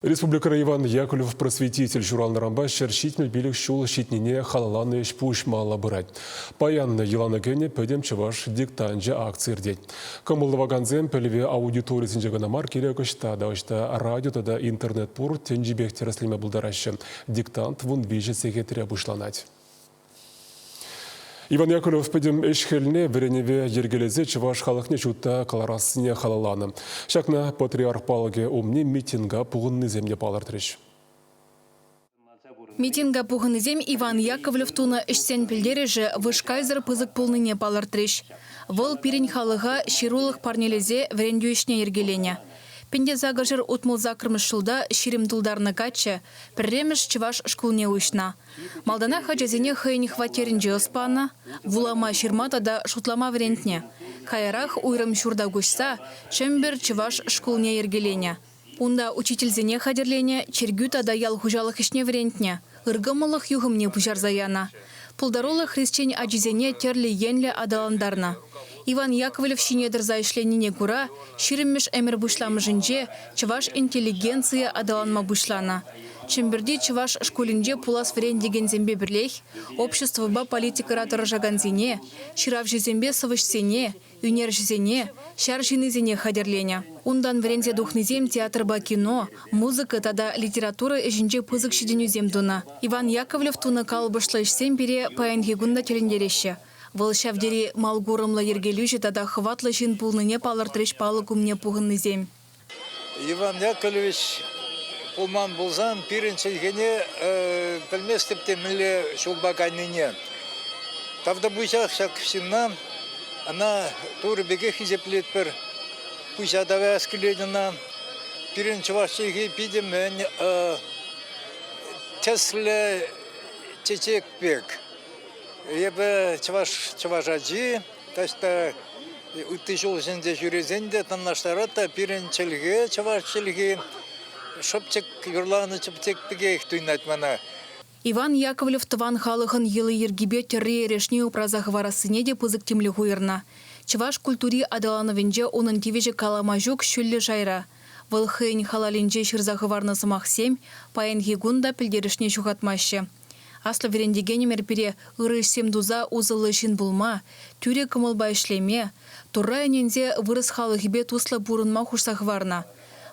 Республика Иван Яковлев просветитель журнална рамба шершитмел билик шул щитнине халаланы шпушмала бырать. Паянна Елана Гене пөдем чываш диктанжа акция рдеть. Камылова ганзем пелеве аудиториясын жаганамар керекошта дауышта радиода да интернет пур тенжибек тераслиме булдарашы. Диктант вун бежі секретаря бушланать. Иван Яковлев пөдем эшхелне вереневе ергелезе чываш халықне чутта каларасыне халаланы. Шакна патриарх палыге умне митинга пуғынны земне палартырыш. Митинга пуғынны зем Иван Яковлев туна ішсен пілдережі вышкайзыр пызык пулныне палартырыш. Вол пирень халыға ширулық парнелезе верендюешне ергелене. Пенде загажыр утмыл закрымыш шылда ширим дулдарны качы, пірреміш чываш шкулне уйшна. Малдана хаджазине хайни хватерінже оспана, вулама ширмата да шутлама врентне. Хайрах уйрым шурда гушса, чембер чываш шкулне ергелене. Унда учительзене хадерлене, чергюта да ял хужалық ишне врентне, ыргымылық юғымне пужар заяна. Пулдарулы христчен аджизене терлі енлі адаландарна. Иван Яковлев шинедір зайшленіне кура, шириммеш әмір бұшламы жынже, чываш интеллигенция адаланма бұшлана. Чемберди чываш школинже пулас врен деген зембе бірлех, общество ба политикара тұржаган зене, ширав жезембе сывышсене, юнер жезене, шар жинызене хадерлене. Ундан врензе духнызем театр ба кино, музыка тада литература жінже пызык шеденюзем дуна. Иван Яковлев туны калбышлы ішсем бере паянхегунда телендереше. Вылшавдери малгурымла ергелюжі тада хватлы жин пулныне палыртырыш палы күмне пуғынны зем. Иван Яковлевич пулман болзан пиренчелгене пілместіпте мүлі шулбағанныне. Тавда бұйшақ шақшына, ана туры беге хизеплет бір бұйшадавы әскіледіна пиренчі вашчеге пидем теслі чечек бек. Ебі чывашаджи, ташта үттішіл жінде жүрезенде таннаштарата пиренчелге, чывашчелге, шопчек юрланы чыптек біге ихтуйнат мана. Иван Яковлев тыван халығын елы ергебе терре ерешне упразағы варасыне де пызык темлі хуйырна. Чываш культури адалановенже оның тевежі каламажук шүлі жайра. Вылхын халалинже шырзағы варнасы мақсем, паян гегунда пілдерішне шуғатмашы. Аслы верендегені мерпіре ұрышсем дуза узылы жин булма, тюре кымылба ішлеме, турра енензе вырыс халығыбе туслы бұрынма хушсақ варна.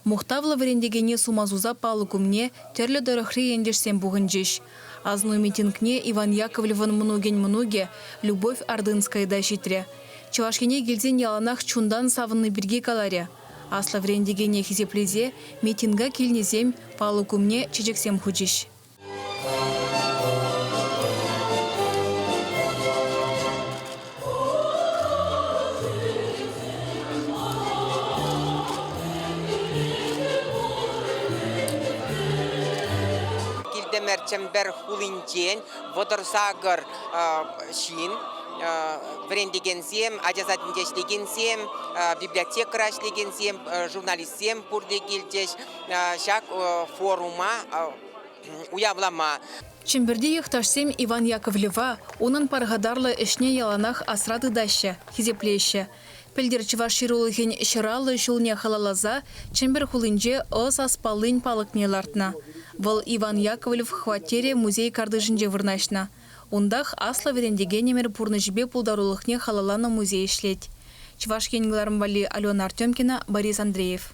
Мұқтавлы верендегені сумазуза палы күмне терлі дырықры ендешсем бұғын жеш. Азну митингне Иван Яковлевын мұнуге Любовь Ордынскайда житре. Чывашкене келзен яланақ чундан савынны бірге каларе. Аслы верендегені хизеплезе митинга келнезем палы күмне чечексем худжеш. Чембер хулинчен, водорсагыр шин, брендегенсем, ажазатынчешлегенсем, библиотекара шлегенсем, журналистсем пурдегилчеш, шак форума уявлама. Чемберде ехташсем Иван Яковлева, онын паргадарлы ішне яланах асрады дашы, хизеплеші. Пілдер чываширулығын шыралы жылне халалаза, чембер хулинже ос аспалын палықне лартна. Выл Иван Яковлев хватере музей кардыжынже вырнашна. Ондах аслы верендегенемер пурны жібе пулдарулықне халаланы музей ішлет. Чываш кенгларым вали Алена Артемкина, Борис Андреев.